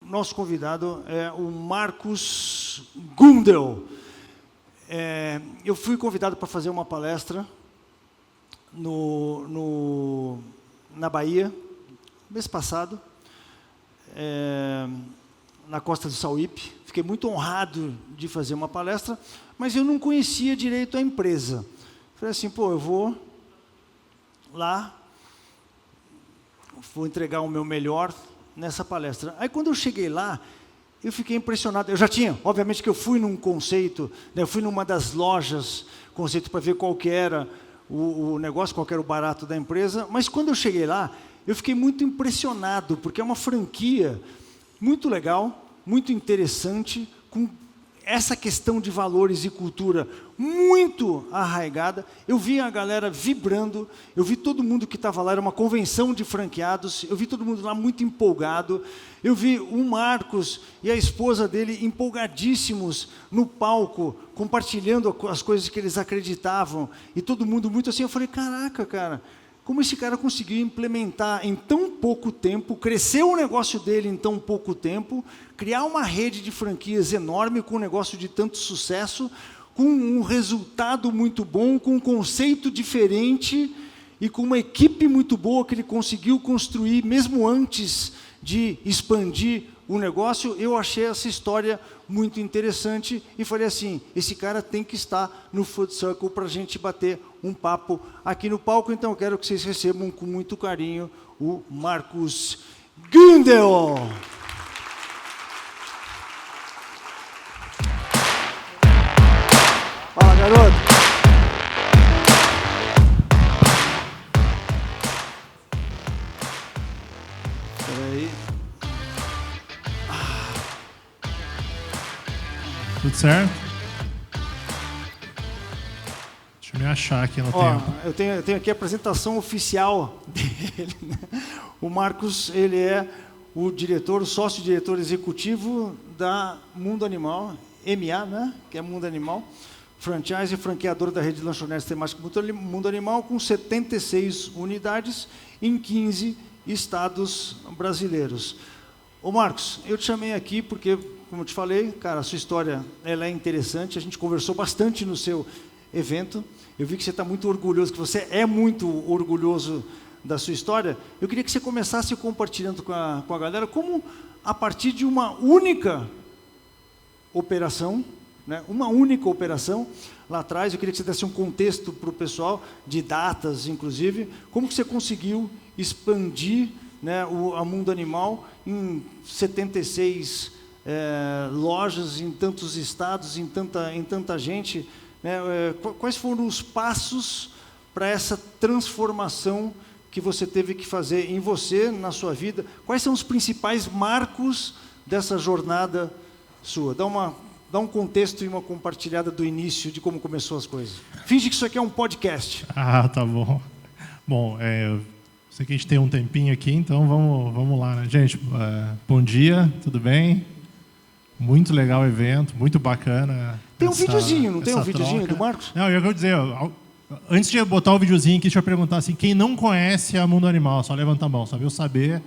nosso convidado é o Marcos Gundel. Eu fui convidado para fazer uma palestra na Bahia, mês passado, na Costa do Sauípe. Fiquei muito honrado de fazer uma palestra, mas eu não conhecia direito a empresa. Falei assim, eu vou lá, vou entregar o meu melhor nessa palestra. Aí, quando eu cheguei lá, eu fiquei impressionado. Eu já tinha, obviamente que eu fui num conceito, né, eu fui numa das lojas, conceito para ver qual que era o negócio, qual que era o barato da empresa, mas quando eu cheguei lá, eu fiquei muito impressionado, porque é uma franquia muito legal, muito interessante, com essa questão de valores e cultura muito arraigada. Eu vi a galera vibrando, eu vi todo mundo que estava lá, era uma convenção de franqueados, eu vi todo mundo lá muito empolgado, eu vi o Marcos e a esposa dele empolgadíssimos no palco, compartilhando as coisas que eles acreditavam, e todo mundo muito assim. Eu falei, caraca, cara, como esse cara conseguiu implementar em tão pouco tempo, crescer o negócio dele em tão pouco tempo, criar uma rede de franquias enorme com um negócio de tanto sucesso, com um resultado muito bom, com um conceito diferente e com uma equipe muito boa que ele conseguiu construir, mesmo antes de expandir o negócio. Eu achei essa história muito interessante e falei assim, esse cara tem que estar no Food Circle para a gente bater um papo aqui no palco. Então eu quero que vocês recebam com muito carinho o Marcos Gundel. Fala, garoto. Espera aí. Tudo certo? Deixa eu me achar aqui no tempo. Eu tenho aqui a apresentação oficial dele, né? O Marcos, ele é o diretor, o sócio-diretor executivo da Mundo Animal, MA, né? Que é Mundo Animal, franchise e franqueador da rede de lanchonetes temática Mundo Animal, com 76 unidades em 15 estados brasileiros. Ô Marcos, eu te chamei aqui porque, como eu te falei, cara, a sua história ela é interessante, a gente conversou bastante no seu evento, eu vi que você está muito orgulhoso, que você é muito orgulhoso da sua história. Eu queria que você começasse compartilhando com a galera como, a partir de uma única operação, né, lá atrás, eu queria que você desse um contexto para o pessoal, de datas, inclusive, como que você conseguiu expandir, né, a Mundo Animal em 76 lojas, em tantos estados, em tanta gente, né, quais foram os passos para essa transformação que você teve que fazer em você, na sua vida? Quais são os principais marcos dessa jornada sua? Dá um contexto e uma compartilhada do início, de como começou as coisas. Finge que isso aqui é um podcast. Ah, tá bom. Bom, sei que a gente tem um tempinho aqui, então vamos lá, né? Gente, bom dia, tudo bem? Muito legal o evento, muito bacana. Tem um videozinho, não tem um videozinho do Marcos? Não, eu quero dizer, antes de botar o videozinho aqui, deixa eu perguntar assim, quem não conhece a Mundo Animal, só levanta a mão, só eu saber.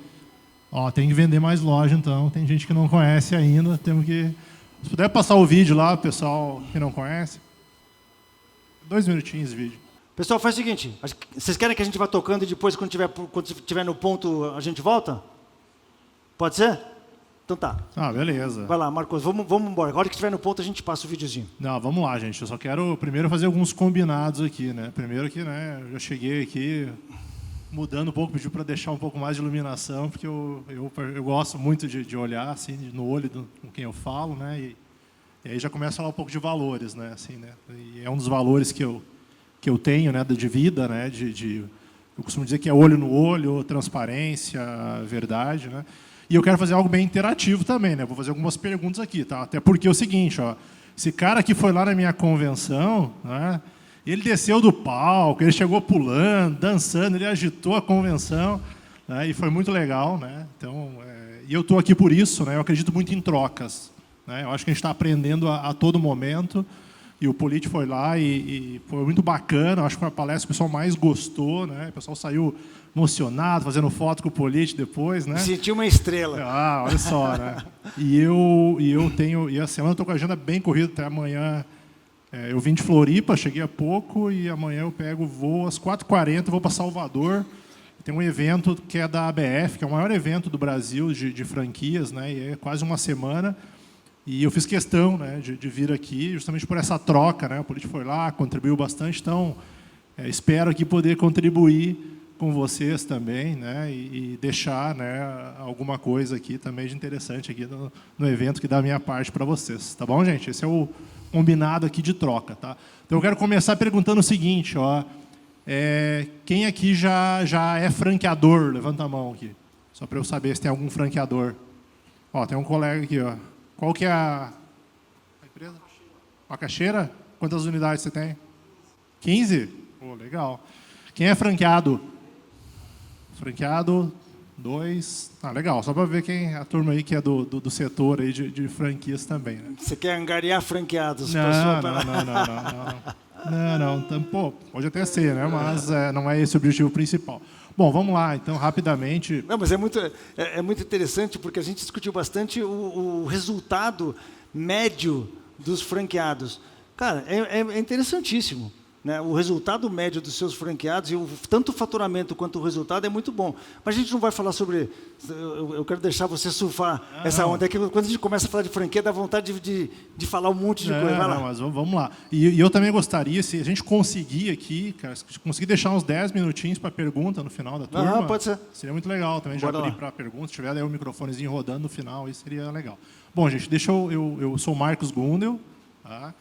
Tem que vender mais loja, então, tem gente que não conhece ainda, temos que... Se puder passar o vídeo lá, pessoal que não conhece. 2 minutinhos de vídeo. Pessoal, faz o seguinte, vocês querem que a gente vá tocando e depois, quando tiver no ponto, a gente volta? Pode ser? Então tá. Beleza. Vai lá, Marcos, vamos embora. Agora que estiver no ponto, a gente passa o videozinho. Não, vamos lá, gente. Eu só quero primeiro fazer alguns combinados aqui, né? Primeiro que, né, eu já cheguei aqui mudando um pouco, pedi para deixar um pouco mais de iluminação, porque eu gosto muito de olhar assim, no olho com quem eu falo, né? E aí já começa a falar um pouco de valores, né? Assim, né? E é um dos valores que eu tenho, né, de vida, né? Eu costumo dizer que é olho no olho, transparência, verdade, né? E eu quero fazer algo bem interativo também, né? Vou fazer algumas perguntas aqui, tá? Até porque é o seguinte, esse cara que foi lá na minha convenção, né? Ele desceu do palco, ele chegou pulando, dançando, ele agitou a convenção, né? E foi muito legal, né? Então, e eu estou aqui por isso, né? Eu acredito muito em trocas, né? Eu acho que a gente está aprendendo a todo momento, E o Polite foi lá e foi muito bacana. Acho que foi a palestra que o pessoal mais gostou, né? O pessoal saiu emocionado, fazendo foto com o Polite depois, né? Sentiu uma estrela. Ah, olha só, né? E a semana eu estou com a agenda bem corrida até amanhã. Eu vim de Floripa, cheguei há pouco, e amanhã eu pego o voo às 4h40, vou para Salvador. Tem um evento que é da ABF, que é o maior evento do Brasil de franquias, né? E é quase uma semana. E eu fiz questão, né, de vir aqui, justamente por essa troca, né? O Polite foi lá, contribuiu bastante, então espero aqui poder contribuir com vocês também, né? E deixar, né, alguma coisa aqui também de interessante aqui no evento que dá a minha parte para vocês, tá bom, gente? Esse é o combinado aqui de troca, tá? Então eu quero começar perguntando o seguinte, ó, quem aqui já é franqueador? Levanta a mão aqui, só para eu saber se tem algum franqueador. Ó, tem um colega aqui, ó. Qual que é a empresa? Macaxeira? Quantas unidades você tem? 15? Pô, legal. Quem é franqueado? Franqueado, 2. Ah, legal. Só para ver quem a turma aí que é do setor aí de franquias também. Né? Você quer angariar franqueados? Não. Então, pô, pode até ser, né? Mas não é esse o objetivo principal. Bom, vamos lá, então, rapidamente. Não, mas é muito interessante, porque a gente discutiu bastante o resultado médio dos franqueados. Cara, é interessantíssimo. Né? O resultado médio dos seus franqueados, e tanto o faturamento quanto o resultado é muito bom. Mas a gente não vai falar sobre... Eu quero deixar você surfar essa onda. É que quando a gente começa a falar de franquia, dá vontade de falar um monte de coisa. Vai lá. Mas vamos lá. E eu também gostaria, se a gente conseguir aqui, cara, se conseguir deixar uns 10 minutinhos para pergunta no final da turma, pode ser. Seria muito legal também, Bora já abrir para perguntas. Se tiver daí o microfonezinho rodando no final, isso seria legal. Bom, gente, eu sou o Marcos Gundel, tá?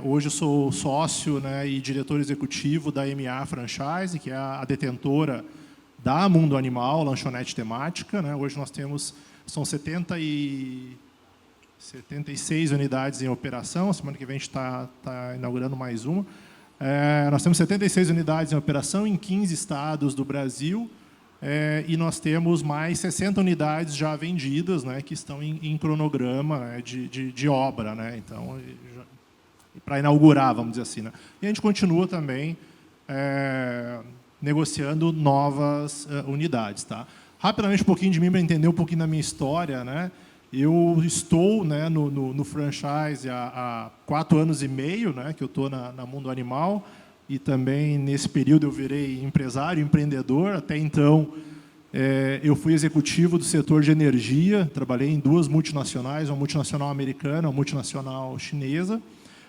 Hoje eu sou sócio, né, e diretor executivo da MA Franchise, que é a detentora da Mundo Animal, lanchonete temática. Né? Hoje nós são 76 unidades em operação. Semana que vem a gente está inaugurando mais uma. Nós temos 76 unidades em operação em 15 estados do Brasil. E nós temos mais 60 unidades já vendidas, né, que estão em cronograma, né, de obra. Né? Então, para inaugurar, vamos dizer assim. Né? E a gente continua também negociando novas unidades. Tá? Rapidamente, um pouquinho de mim, para entender um pouquinho da minha história. Né? Eu estou, né, no franchise há 4 anos e meio, né, que eu estou na Mundo Animal, e também, nesse período, eu virei empresário, empreendedor. Até então, eu fui executivo do setor de energia, trabalhei em 2 multinacionais, uma multinacional americana, uma multinacional chinesa.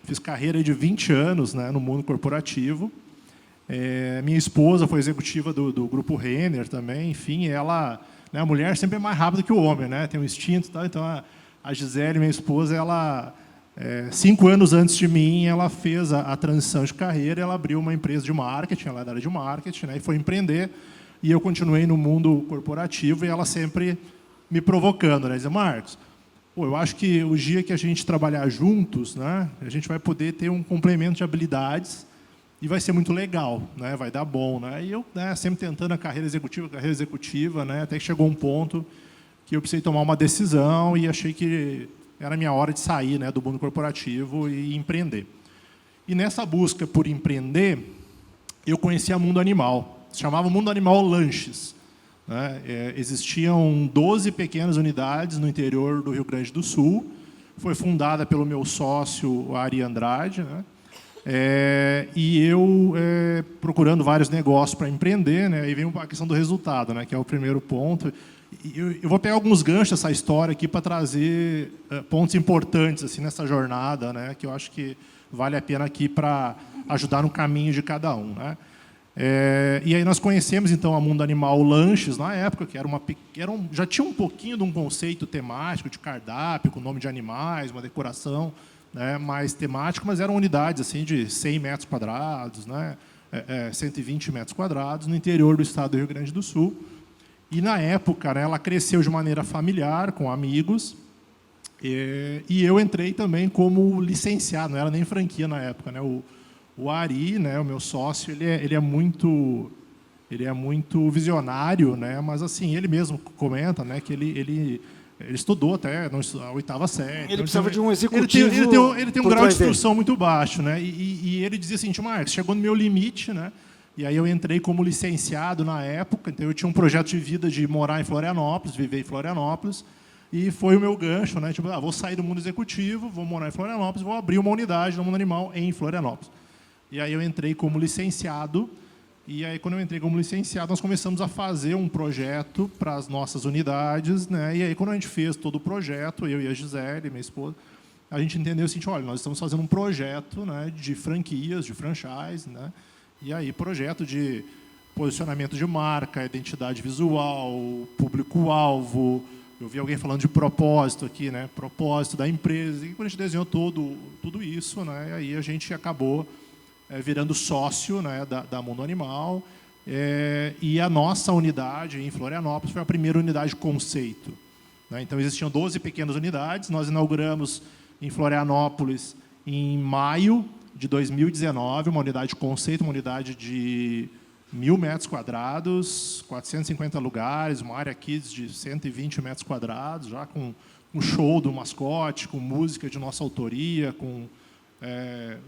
Fiz carreira de 20 anos, né, no mundo corporativo. Minha esposa foi executiva do grupo Renner também. Enfim, ela, né, a mulher sempre é mais rápida que o homem, né, tem um instinto. Tá? Então, a Gisele, minha esposa, ela, 5 anos antes de mim, ela fez a transição de carreira. Ela abriu uma empresa de marketing, ela é da área de marketing, né, e foi empreender. E eu continuei no mundo corporativo, e ela sempre me provocando, né, dizendo: Marcos, eu acho que o dia que a gente trabalhar juntos, né, a gente vai poder ter um complemento de habilidades e vai ser muito legal, né, vai dar bom. Né? E eu, né, sempre tentando a carreira executiva, né, até que chegou um ponto que eu precisei tomar uma decisão e achei que era a minha hora de sair, né, do mundo corporativo e empreender. E nessa busca por empreender, eu conheci a Mundo Animal. Se chamava Mundo Animal Lanches. Né? Existiam 12 pequenas unidades no interior do Rio Grande do Sul. Foi fundada pelo meu sócio, Ari Andrade. Né? E eu, procurando vários negócios para empreender, né? Aí vem a questão do resultado, né? Que é o primeiro ponto. Eu vou pegar alguns ganchos dessa história aqui para trazer pontos importantes assim, nessa jornada, né? Que eu acho que vale a pena aqui para ajudar no caminho de cada um. Né? E aí nós conhecemos, então, a Mundo Animal Lanches, na época, que já tinha um pouquinho de um conceito temático, de cardápio, com nome de animais, uma decoração, né, mais temático, mas eram unidades assim, de 100 metros quadrados, né, 120 metros quadrados, no interior do estado do Rio Grande do Sul. E, na época, né, ela cresceu de maneira familiar, com amigos, e eu entrei também como licenciado, não era nem franquia na época, né, o Ari, né, o meu sócio, ele é muito visionário, né, mas assim ele mesmo comenta, né, que ele Ele estudou até a 8ª série. Ele precisava de um executivo. Ele tem um grau de instrução muito baixo, né? E ele dizia assim, Marcos, chegou no meu limite, né? E aí eu entrei como licenciado na época, então eu tinha um projeto de vida de morar em Florianópolis, viver em Florianópolis, e foi o meu gancho, né? Tipo, vou sair do mundo executivo, vou morar em Florianópolis, vou abrir uma unidade no mundo animal em Florianópolis. E aí eu entrei como licenciado, e aí quando eu entrei como licenciado, nós começamos a fazer um projeto para as nossas unidades, né? E aí quando a gente fez todo o projeto, eu e a Gisele, minha esposa, a gente entendeu o seguinte, olha, nós estamos fazendo um projeto, né, de franquias, de franchise, né? E aí, projeto de posicionamento de marca, identidade visual, público-alvo. Eu vi alguém falando de propósito aqui, né? Propósito da empresa. E quando a gente desenhou tudo isso, né? Aí a gente acabou virando sócio, né, da Mundo Animal. E a nossa unidade em Florianópolis foi a primeira unidade conceito, né? Então, existiam 12 pequenas unidades. Nós inauguramos em Florianópolis em maio de 2019, uma unidade de conceito, uma unidade de 1.000 metros quadrados, 450 lugares, uma área kids de 120 metros quadrados, já com um show do mascote, com música de nossa autoria, com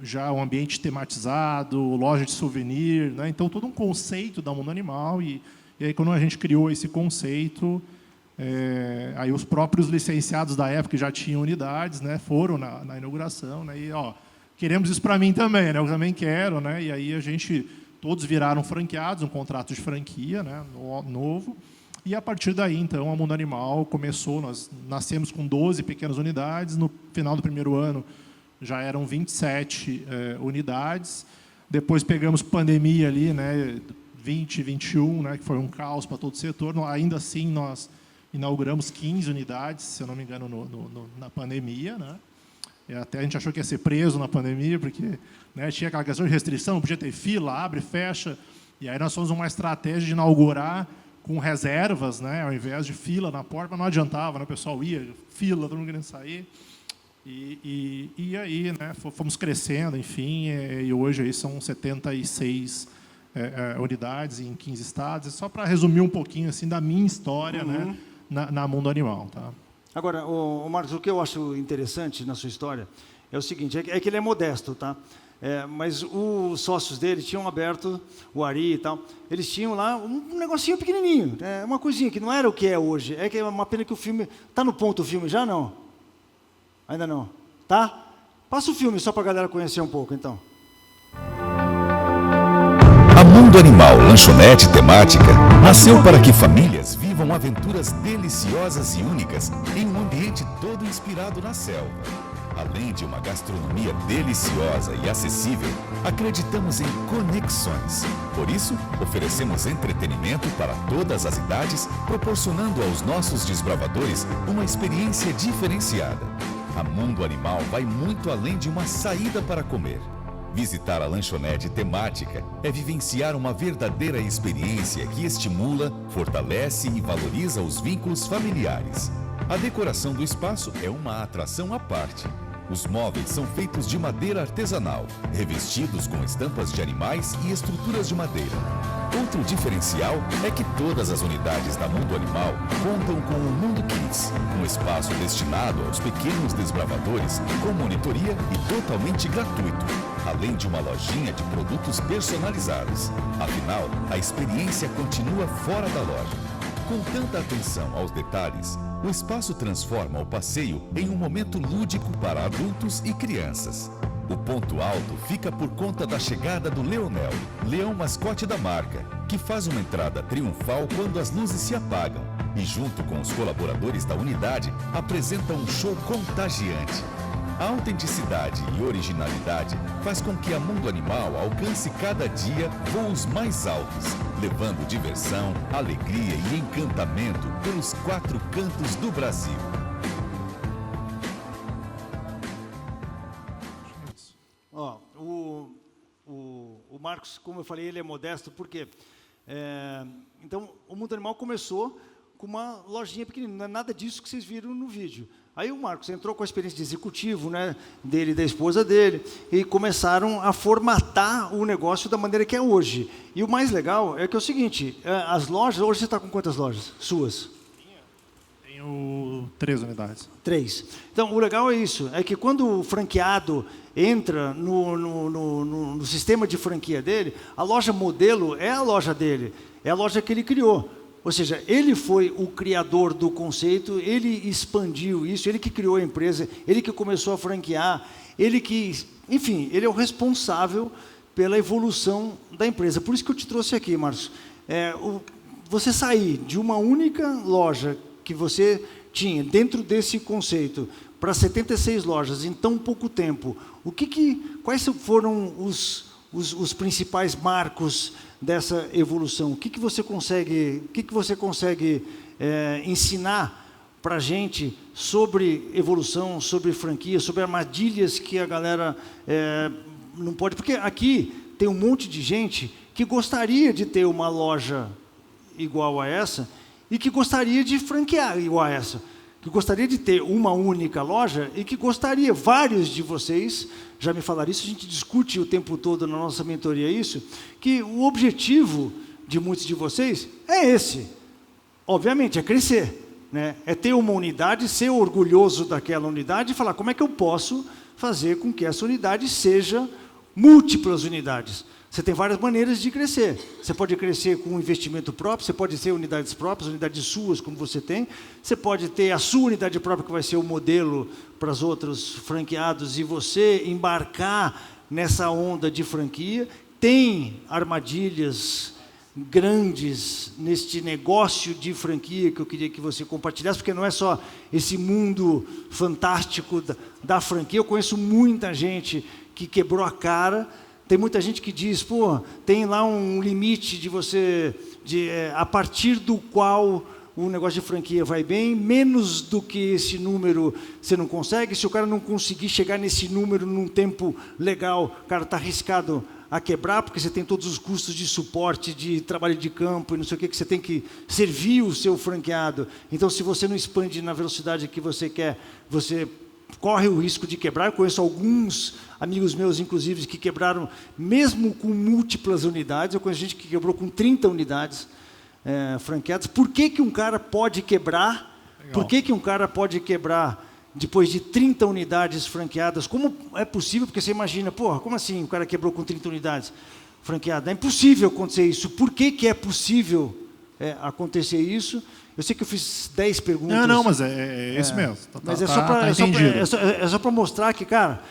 já um ambiente tematizado, loja de souvenir, né? Então, todo um conceito da Mundo Animal. E aí, quando a gente criou esse conceito, aí os próprios licenciados da época que já tinham unidades, né, foram na inauguração, né, e queremos isso para mim também, né? Eu também quero, né? E aí todos viraram franqueados, um contrato de franquia, né? Novo. E a partir daí, então, a Mundo Animal começou. Nós nascemos com 12 pequenas unidades. No final do primeiro ano já eram 27 unidades. Depois pegamos pandemia ali, né? 2021, né? Que foi um caos para todo o setor. Ainda assim, nós inauguramos 15 unidades, se eu não me engano, na pandemia, né? Até a gente achou que ia ser preso na pandemia, porque, né, tinha aquela questão de restrição, não podia ter fila, abre, fecha. E aí nós fomos uma estratégia de inaugurar com reservas, né, ao invés de fila na porta, mas não adiantava, né, o pessoal ia, fila, todo mundo querendo sair. E aí, né, fomos crescendo, enfim, e hoje aí são 76 unidades em 15 estados. É só para resumir um pouquinho assim, da minha história, né, na Mundo Animal. Tá? Agora, Marcos, o que eu acho interessante na sua história é o seguinte, é que ele é modesto, tá? Mas os sócios dele tinham aberto, o Ari e tal, eles tinham lá um negocinho pequenininho, uma coisinha que não era o que é hoje. É que é uma pena que o filme... Está no ponto o filme já, não? Ainda não? Tá? Passa o filme só para a galera conhecer um pouco, então. A Mundo Animal Lanchonete Temática nasceu para que famílias vivam aventuras deliciosas e únicas em um ambiente todo inspirado na selva. Além de uma gastronomia deliciosa e acessível, acreditamos em conexões. Por isso, oferecemos entretenimento para todas as idades, proporcionando aos nossos desbravadores uma experiência diferenciada. A Mundo Animal vai muito além de uma saída para comer. Visitar a lanchonete temática é vivenciar uma verdadeira experiência que estimula, fortalece e valoriza os vínculos familiares. A decoração do espaço é uma atração à parte. Os móveis são feitos de madeira artesanal, revestidos com estampas de animais e estruturas de madeira. Outro diferencial é que todas as unidades da Mundo Animal contam com o Mundo Kids, um espaço destinado aos pequenos desbravadores com monitoria e totalmente gratuito, além de uma lojinha de produtos personalizados. Afinal, a experiência continua fora da loja. Com tanta atenção aos detalhes, o espaço transforma o passeio em um momento lúdico para adultos e crianças. O ponto alto fica por conta da chegada do Leonel, leão mascote da marca, que faz uma entrada triunfal quando as luzes se apagam e, junto com os colaboradores da unidade, apresenta um show contagiante. A autenticidade e originalidade faz com que a Mundo Animal alcance cada dia voos mais altos, levando diversão, alegria e encantamento pelos 4 cantos do Brasil. O Marcos, como eu falei, ele é modesto, porque então o Mundo Animal começou com uma lojinha pequenininha, não é nada disso que vocês viram no vídeo. Aí o Marcos entrou com a experiência de executivo, né, dele e da esposa dele, e começaram a formatar o negócio da maneira que é hoje. E o mais legal é que é o seguinte, as lojas, hoje você está com quantas lojas suas? Tenho tenho 3 unidades. 3. Então, o legal é isso, é que quando o franqueado entra no sistema de franquia dele, a loja modelo é a loja dele, é a loja que ele criou. Ou seja, ele foi o criador do conceito, ele expandiu isso, ele que criou a empresa, ele que começou a franquear, ele que, enfim, ele é o responsável pela evolução da empresa. Por isso que eu te trouxe aqui, Marcos. Você sair de uma única loja que você tinha dentro desse conceito para 76 lojas em tão pouco tempo, quais foram os principais marcos dessa evolução? O que você consegue ensinar para a gente sobre evolução, sobre franquia, sobre armadilhas que a galera não pode... Porque aqui tem um monte de gente que gostaria de ter uma loja igual a essa e que gostaria de franquear igual a essa, que gostaria de ter uma única loja e que gostaria, vários de vocês já me falaram isso, a gente discute o tempo todo na nossa mentoria isso, que o objetivo de muitos de vocês é esse, obviamente, é crescer, né? É ter uma unidade, ser orgulhoso daquela unidade e falar como é que eu posso fazer com que essa unidade seja múltiplas unidades. Você tem várias maneiras de crescer. Você pode crescer com um investimento próprio, você pode ter unidades próprias, unidades suas, como você tem. Você pode ter a sua unidade própria, que vai ser o modelo para os outros franqueados, e você embarcar nessa onda de franquia. Tem armadilhas grandes neste negócio de franquia que eu queria que você compartilhasse, porque não é só esse mundo fantástico da franquia. Eu conheço muita gente que quebrou a cara. Tem muita gente que diz, pô, tem lá um limite de você, a partir do qual o negócio de franquia vai bem, menos do que esse número você não consegue. Se o cara não conseguir chegar nesse número num tempo legal, o cara está arriscado a quebrar, porque você tem todos os custos de suporte, de trabalho de campo e não sei o que você tem que servir o seu franqueado. Então, se você não expande na velocidade que você quer, você corre o risco de quebrar. Eu conheço alguns amigos meus, inclusive, que quebraram mesmo com múltiplas unidades. Eu conheço gente que quebrou com 30 unidades franqueadas. Por que um cara pode quebrar? Legal. Por que um cara pode quebrar depois de 30 unidades franqueadas? Como é possível? Porque você imagina, porra, como assim o cara quebrou com 30 unidades franqueadas? É impossível acontecer isso. Por que é possível acontecer isso? Eu sei que eu fiz 10 perguntas. Não, mas é isso mesmo. Mas é só para mostrar que, cara,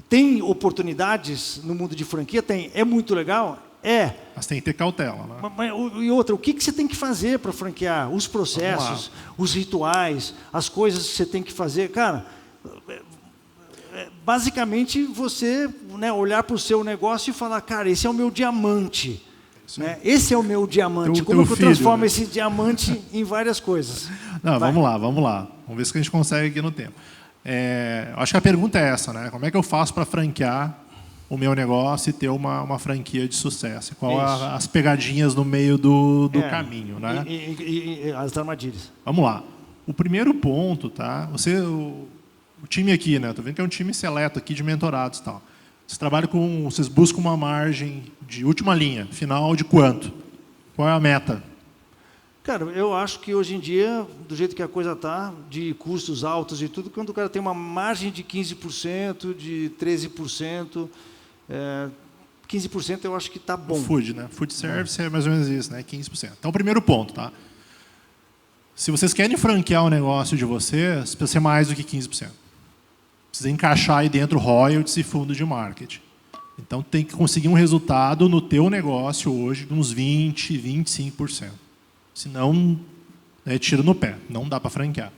tem oportunidades no mundo de franquia, é muito legal, Mas tem que ter cautela, né? E outra, o que você tem que fazer para franquear? Os processos, os rituais, as coisas que você tem que fazer. Cara, basicamente você, né, olhar para o seu negócio e falar, cara, esse é o meu diamante. Né? Esse é o meu diamante. Como eu transformo esse diamante em várias coisas? Não, vamos lá. Vamos ver se a gente consegue aqui no tempo. Acho que a pergunta é essa, né? Como é que eu faço para franquear o meu negócio e ter uma franquia de sucesso? Qual as pegadinhas no meio do caminho, né? E as armadilhas. Vamos lá. O primeiro ponto, tá? O time aqui, né? Tô vendo que é um time seleto aqui de mentorados, tal. Vocês buscam uma margem de última linha, final de quanto? Qual é a meta? Cara, eu acho que hoje em dia, do jeito que a coisa está, de custos altos e tudo, quando o cara tem uma margem de 15%, de 13%, 15% eu acho que está bom. O food, né? Food service é mais ou menos isso, né? 15%. Então, o primeiro ponto, tá? Se vocês querem franquear o negócio de vocês, precisa ser mais do que 15%. Precisa encaixar aí dentro royalties e fundo de marketing. Então, tem que conseguir um resultado no teu negócio hoje de uns 20%, 25%. Senão, tira no pé. Não dá para franquear.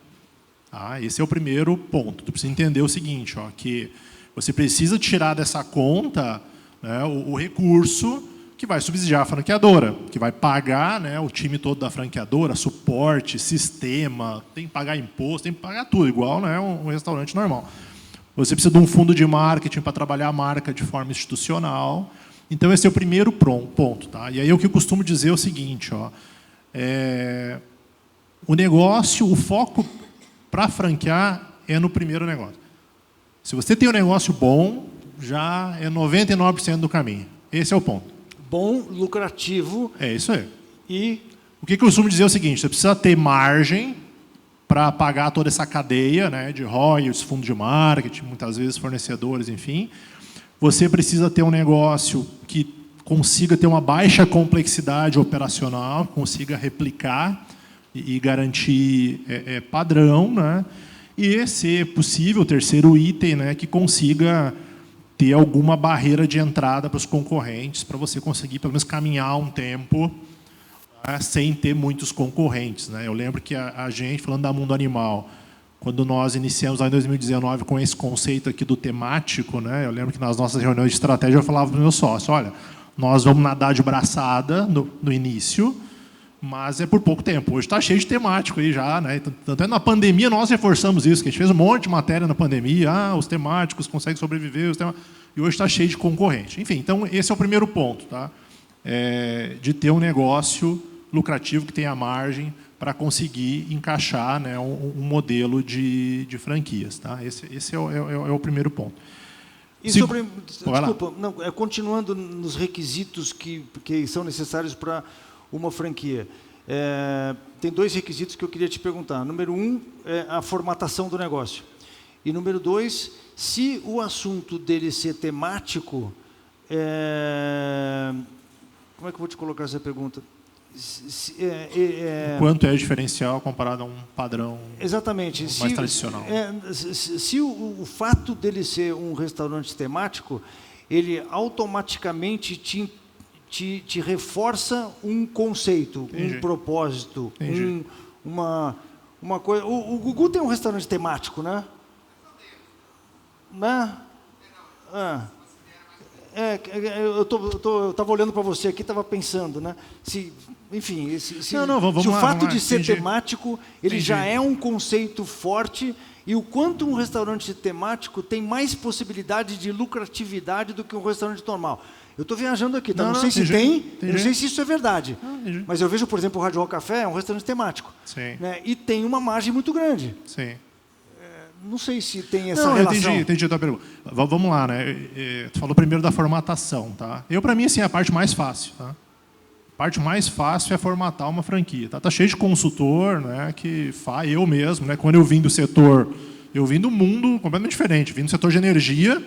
Esse é o primeiro ponto. Tu precisa entender o seguinte, que você precisa tirar dessa conta, né, o recurso que vai subsidiar a franqueadora, que vai pagar, né, o time todo da franqueadora, suporte, sistema, tem que pagar imposto, tem que pagar tudo, igual, né, um restaurante normal. Você precisa de um fundo de marketing para trabalhar a marca de forma institucional. Então, esse é o primeiro ponto. Tá? E aí, o que eu costumo dizer é o seguinte, o negócio, o foco para franquear é no primeiro negócio. Se você tem um negócio bom, já é 99% do caminho. Esse é o ponto. Bom, lucrativo. É isso aí. E o que eu costumo dizer é o seguinte, você precisa ter margem para pagar toda essa cadeia, né, de royalties, fundo de marketing, muitas vezes fornecedores, enfim. Você precisa ter um negócio que consiga ter uma baixa complexidade operacional, consiga replicar e garantir padrão, né? E, se possível, o terceiro item, né, que consiga ter alguma barreira de entrada para os concorrentes, para você conseguir, pelo menos, caminhar um tempo, né, sem ter muitos concorrentes, né? Eu lembro que a gente, falando da Mundo Animal, quando nós iniciamos lá em 2019 com esse conceito aqui do temático, né, eu lembro que nas nossas reuniões de estratégia eu falava para o meu sócio, olha, nós vamos nadar de braçada no início, mas é por pouco tempo. Hoje está cheio de temático aí já, né? Tanto é na pandemia nós reforçamos isso, que a gente fez um monte de matéria na pandemia, os temáticos conseguem sobreviver, e hoje está cheio de concorrente. Enfim, então esse é o primeiro ponto, tá? De ter um negócio lucrativo que tenha margem para conseguir encaixar, né, um modelo de franquias, tá? Esse é o primeiro ponto. E sobre, desculpa, não, continuando nos requisitos que são necessários para uma franquia. Tem 2 requisitos que eu queria te perguntar. Número 1 é a formatação do negócio. E número 2, se o assunto dele ser temático, como é que eu vou te colocar essa pergunta? Quanto é diferencial comparado a um padrão exatamente, mais tradicional? Se o fato dele ser um restaurante temático, ele automaticamente te reforça um conceito, Entendi. um propósito, Entendi. uma coisa. O Gugu tem um restaurante temático, né? Né? Eu estava olhando para você aqui, estava pensando, né? Enfim, se o fato de ser temático, ele já é um conceito forte, e o quanto um restaurante temático tem mais possibilidade de lucratividade do que um restaurante normal. Eu estou viajando aqui, tá? Não sei se tem, não sei se isso é verdade. Mas eu vejo, por exemplo, o Rádio Rock Café é um restaurante temático. Sim. Né? E tem uma margem muito grande. Sim. Não sei se tem essa relação. Entendi a tua pergunta. Vamos lá, né? Tu falou primeiro da formatação, tá? Para mim, assim, é a parte mais fácil, tá? A parte mais fácil é formatar uma franquia, tá? Tá cheio de consultor, né? Que faz, eu mesmo, né? Quando eu vim do setor, eu vim do mundo completamente diferente. Vim do setor de energia,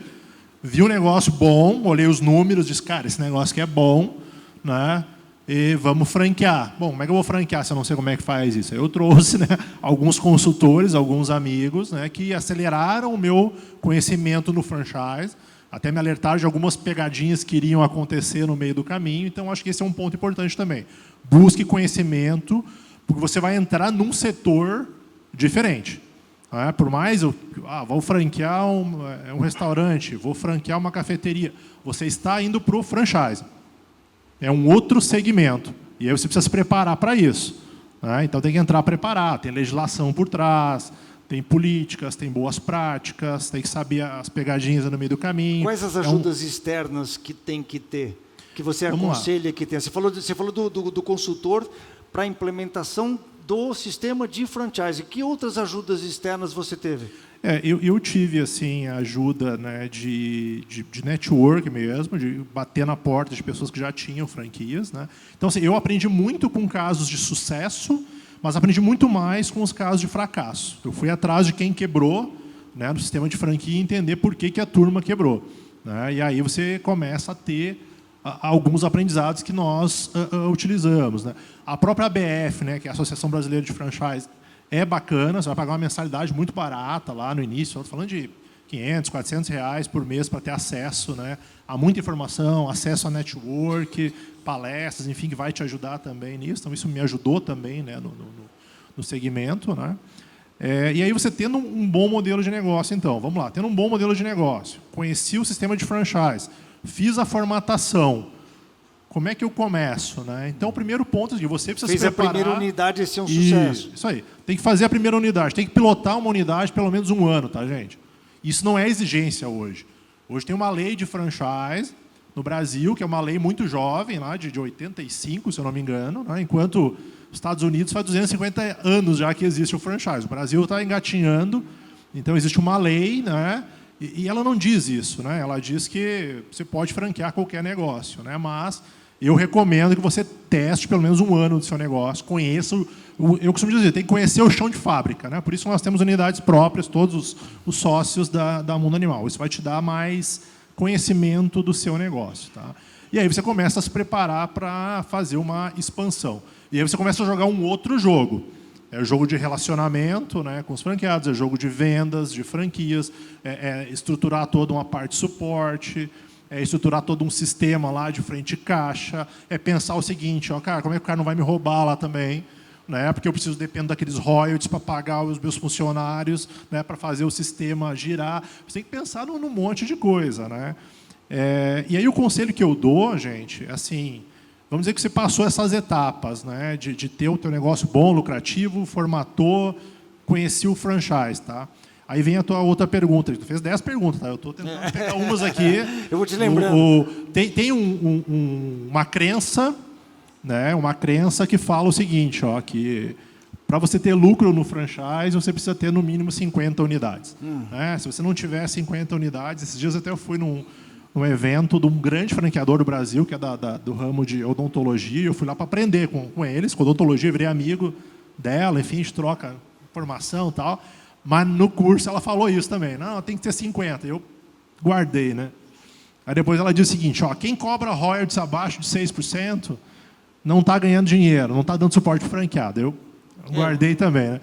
vi um negócio bom, olhei os números, disse, cara, esse negócio aqui é bom, né? E vamos franquear. Bom, como é que eu vou franquear se eu não sei como é que faz isso? Eu trouxe, né, alguns consultores, alguns amigos, né, que aceleraram o meu conhecimento no franchise, até me alertaram de algumas pegadinhas que iriam acontecer no meio do caminho. Então, acho que esse é um ponto importante também. Busque conhecimento, porque você vai entrar num setor diferente. Né? Por mais, vou franquear um restaurante, vou franquear uma cafeteria. Você está indo para o franchise. É um outro segmento. E aí você precisa se preparar para isso. Né? Então tem que entrar preparado. Tem legislação por trás, tem políticas, tem boas práticas, tem que saber as pegadinhas no meio do caminho. Quais as ajudas externas que tem que ter? Que você aconselha que tenha? Você falou do consultor para a implementação do sistema de franchise. Que outras ajudas externas você teve? Eu tive assim, a ajuda, né, de network mesmo, de bater na porta de pessoas que já tinham franquias. Né? Então, assim, eu aprendi muito com casos de sucesso, mas aprendi muito mais com os casos de fracasso. Eu fui atrás de quem quebrou, né, no sistema de franquia e entender por que a turma quebrou. Né? E aí você começa a ter alguns aprendizados que nós utilizamos. Né? A própria ABF, né, que é a Associação Brasileira de Franchise, é bacana, você vai pagar uma mensalidade muito barata lá no início, estou falando de 500, 400 reais por mês para ter acesso, né, a muita informação, acesso a network, palestras, enfim, que vai te ajudar também nisso. Então, isso me ajudou também, né, no segmento. Né. E aí você tendo um bom modelo de negócio, então, vamos lá, tendo um bom modelo de negócio, conheci o sistema de franchise, fiz a formatação, como é que eu começo? Né? Então, o primeiro ponto é que você precisa se preparar. Fez a primeira unidade, esse é um sucesso. Isso aí. Tem que fazer a primeira unidade. Tem que pilotar uma unidade pelo menos 1 ano, tá, gente? Isso não é exigência hoje. Hoje tem uma lei de franchise no Brasil, que é uma lei muito jovem, lá de 85, se eu não me engano, né? Enquanto os Estados Unidos faz 250 anos já que existe o franchise. O Brasil está engatinhando, então existe uma lei, né? E ela não diz isso, né? Ela diz que você pode franquear qualquer negócio, né? Mas eu recomendo que você teste pelo menos 1 ano do seu negócio, conheça eu costumo dizer, tem que conhecer o chão de fábrica, né? Por isso nós temos unidades próprias, todos os sócios da Mundo Animal. Isso vai te dar mais conhecimento do seu negócio, tá? E aí você começa a se preparar para fazer uma expansão. E aí você começa a jogar um outro jogo. É o jogo de relacionamento, né, com os franqueados, é jogo de vendas, de franquias, é estruturar toda uma parte de suporte, é estruturar todo um sistema lá de frente de caixa, é pensar o seguinte, ó, cara, como é que o cara não vai me roubar lá também? Né, porque eu preciso depender daqueles royalties para pagar os meus funcionários, né, para fazer o sistema girar. Você tem que pensar num monte de coisa. Né? E aí o conselho que eu dou, gente, é assim... Vamos dizer que você passou essas etapas, né, de ter o teu negócio bom, lucrativo, formatou, conheci o franchise. Tá? Aí vem a tua outra pergunta. Tu fez 10 perguntas, tá? Eu estou tentando pegar umas aqui. Eu vou te lembrando. Tem uma crença, né, uma crença que fala o seguinte, ó, que para você ter lucro no franchise, você precisa ter no mínimo 50 unidades. Né? Se você não tiver 50 unidades, esses dias até eu fui num evento de um grande franqueador do Brasil, que é do ramo de odontologia. Eu fui lá para aprender com eles, com odontologia, virei amigo dela, enfim, a gente troca informação e tal. Mas no curso ela falou isso também. Não, tem que ter 50. Eu guardei, né? Aí depois ela disse o seguinte, ó, quem cobra royalties abaixo de 6% não está ganhando dinheiro, não está dando suporte para o franqueado. Eu guardei também, né?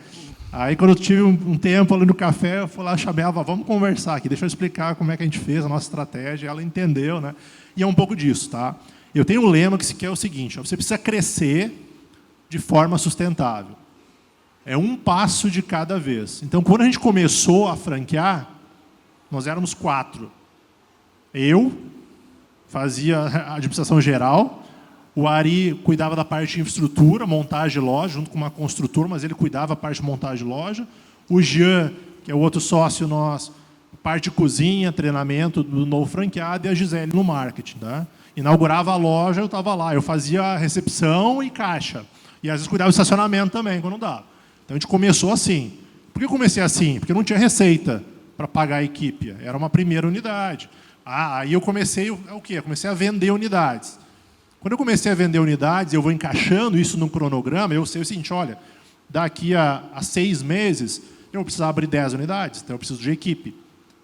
Aí, quando eu tive um tempo ali no café, eu fui lá, chamei ela, vamos conversar aqui, deixa eu explicar como é que a gente fez a nossa estratégia. Ela entendeu, né? E é um pouco disso, tá? Eu tenho um lema que é o seguinte, ó, você precisa crescer de forma sustentável. É um passo de cada vez. Então, quando a gente começou a franquear, nós éramos 4. Eu fazia a administração geral, o Ari cuidava da parte de infraestrutura, montagem de loja, junto com uma construtora, mas ele cuidava da parte de montagem de loja. O Jean, que é o outro sócio nosso, parte de cozinha, treinamento do novo franqueado, e a Gisele no marketing. Tá? Inaugurava a loja, eu estava lá. Eu fazia a recepção e caixa. E às vezes cuidava do estacionamento também, quando dava. Então a gente começou assim. Por que eu comecei assim? Porque não tinha receita para pagar a equipe. Era uma primeira unidade. Aí eu comecei o quê? Eu comecei a vender unidades. Quando eu comecei a vender unidades, eu vou encaixando isso num cronograma, eu sei o seguinte, olha, daqui a 6 meses, eu vou precisar abrir 10 unidades, então eu preciso de equipe.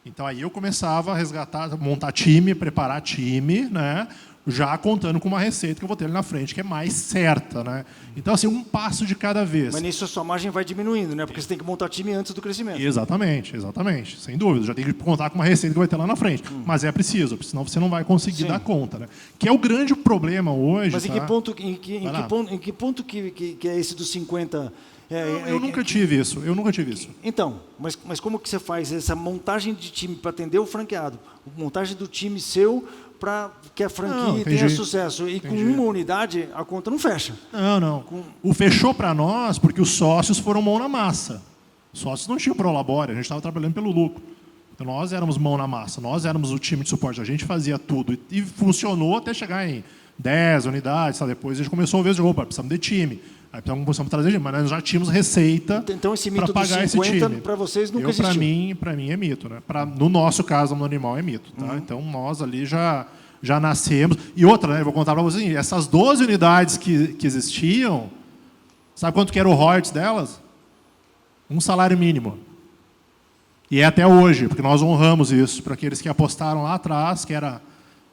Então, aí eu começava a resgatar, montar time, preparar time, né, já contando com uma receita que eu vou ter ali na frente, que é mais certa. Né? Então, assim, um passo de cada vez. Mas nisso a sua margem vai diminuindo, né? Porque você tem que montar time antes do crescimento. Exatamente, exatamente. Sem dúvida. Já tem que contar com uma receita que vai ter lá na frente. Mas é preciso, senão você não vai conseguir dar conta. Né? Que é o grande problema hoje. Mas em que ponto que é esse dos 50... Eu nunca tive isso. Então, mas como que você faz essa montagem de time para atender o franqueado? Montagem do time seu para que a franquia tenha sucesso. E com uma unidade, a conta não fecha. Não. O fechou para nós porque os sócios foram mão na massa. Os sócios não tinham prolabore, a gente estava trabalhando pelo lucro. Então, nós éramos mão na massa, nós éramos o time de suporte, a gente fazia tudo. E funcionou até chegar em 10 unidades. Tá? Depois a gente começou a ver, opa, precisamos de time. Aí começamos a trazer gente, mas nós já tínhamos receita para pagar esse time. Para vocês nunca existiu. Para mim é mito. Né? No nosso caso, no animal, é mito. Tá? Então, nós ali já nascemos. E outra, né, eu vou contar para vocês, essas 12 unidades que existiam, sabe quanto que era o royalties delas? Um salário mínimo. E é até hoje, porque nós honramos isso para aqueles que apostaram lá atrás, que era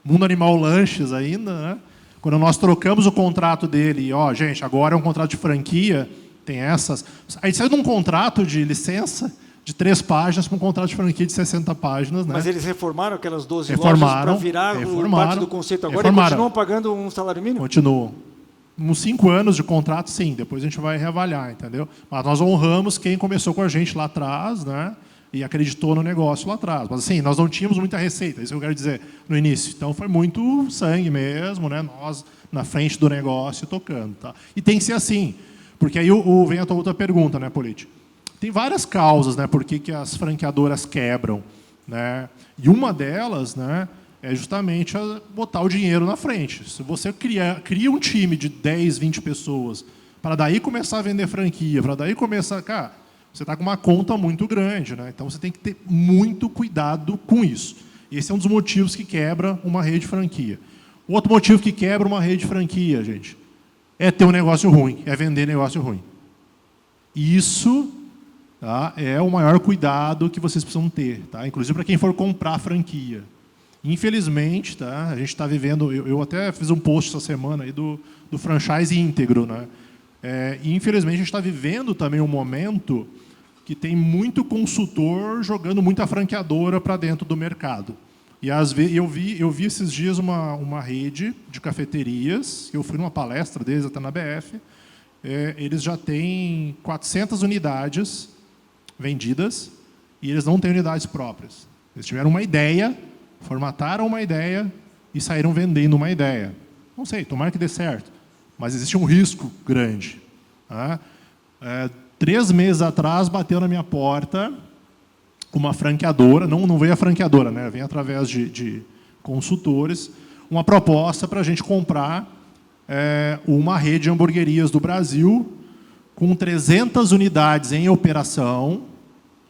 Mundo Animal Lanches ainda, né? Quando nós trocamos o contrato dele, gente, agora é um contrato de franquia, tem essas. Aí saiu de um contrato de licença de 3 páginas para um contrato de franquia de 60 páginas. Né? Mas eles reformaram aquelas 12 lojas para virar o parte do conceito agora e continuam pagando um salário mínimo? Continuam. Uns 5 anos de contrato, sim. Depois a gente vai reavaliar, entendeu? Mas nós honramos quem começou com a gente lá atrás, né? E acreditou no negócio lá atrás. Mas, assim, nós não tínhamos muita receita, isso que eu quero dizer, no início. Então, foi muito sangue mesmo, né? Nós na frente do negócio, tocando. Tá? E tem que ser assim, porque aí vem a tua outra pergunta, né, Politi? Tem várias causas, né, por que as franqueadoras quebram. Né? E uma delas, né, é justamente botar o dinheiro na frente. Se você cria um time de 10, 20 pessoas, para daí começar a vender franquia, para daí começar... Cara, você está com uma conta muito grande, né? Então você tem que ter muito cuidado com isso. Esse é um dos motivos que quebra uma rede de franquia. O outro motivo que quebra uma rede de franquia, gente, é ter um negócio ruim, é vender negócio ruim. Isso, tá, é o maior cuidado que vocês precisam ter, tá? Inclusive para quem for comprar franquia. Infelizmente, tá, a gente está vivendo... Eu até fiz um post essa semana aí do franchise íntegro, né? E infelizmente a gente está vivendo também um momento que tem muito consultor jogando muita franqueadora para dentro do mercado. E às vezes eu vi esses dias uma rede de cafeterias, eu fui numa palestra deles até na BF, eles já têm 400 unidades vendidas e eles não têm unidades próprias. Eles tiveram uma ideia, formataram uma ideia e saíram vendendo uma ideia. Não sei, tomara que dê certo, mas existe um risco grande. Tá? 3 meses atrás, bateu na minha porta uma franqueadora, não veio a franqueadora, né? Vem através de consultores, uma proposta para a gente comprar uma rede de hamburguerias do Brasil com 300 unidades em operação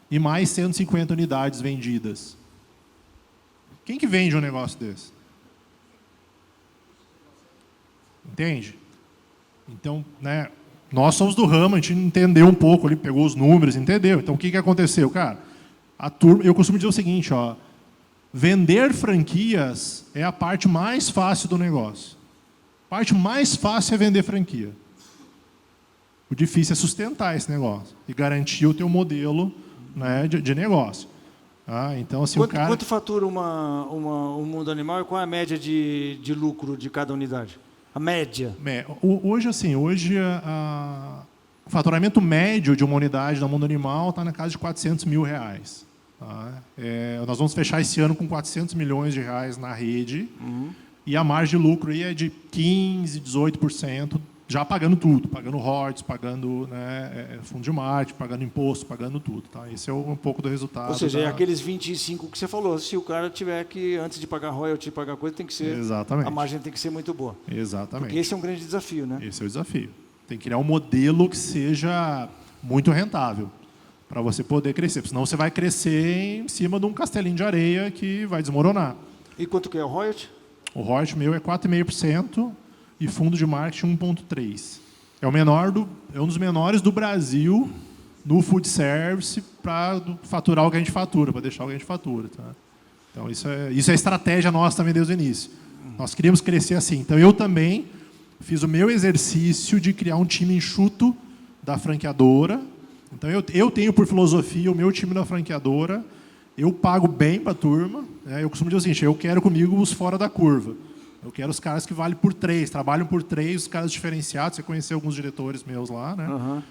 e mais 150 unidades vendidas. Quem que vende um negócio desse? Entende? Então, né, nós somos do ramo, a gente entendeu um pouco, ele pegou os números, entendeu? Então, o que aconteceu? Cara, a turma, eu costumo dizer o seguinte, ó, vender franquias é a parte mais fácil do negócio. A parte mais fácil é vender franquia. O difícil é sustentar esse negócio e garantir o teu modelo, né, de negócio. Ah, então, assim, quanto fatura um Mundo Animal e qual é a média de lucro de cada unidade? A média? Hoje, o faturamento médio de uma unidade da Mundo Animal está na casa de R$400 mil. Tá? Nós vamos fechar esse ano com R$400 milhões na rede, e a margem de lucro aí é de 15%, 18%, já pagando tudo, pagando royalties, pagando, né, fundo de marketing, pagando imposto, pagando tudo. Tá? Esse é um pouco do resultado. Ou seja, é aqueles 25 que você falou, se o cara tiver que, antes de pagar royalties, pagar coisa, tem que ser... Exatamente. A margem tem que ser muito boa. Exatamente. Porque esse é um grande desafio, né? Esse é o desafio. Tem que criar um modelo que seja muito rentável para você poder crescer. Porque senão você vai crescer em cima de um castelinho de areia que vai desmoronar. E quanto que é o royalty? O royalty meu é 4,5%. E fundo de marketing 1,3%. É um dos menores do Brasil no food service para faturar o que a gente fatura, para deixar o que a gente fatura. Tá? Então, isso é estratégia nossa também desde o início. Nós queríamos crescer assim. Então, eu também fiz o meu exercício de criar um time enxuto da franqueadora. Então, eu tenho por filosofia o meu time da franqueadora, eu pago bem para a turma. Né? Eu costumo dizer o seguinte, eu quero comigo os fora da curva. Eu quero os caras que valem por 3, trabalham por 3, os caras diferenciados. Você conheceu alguns diretores meus lá, né? Uhum.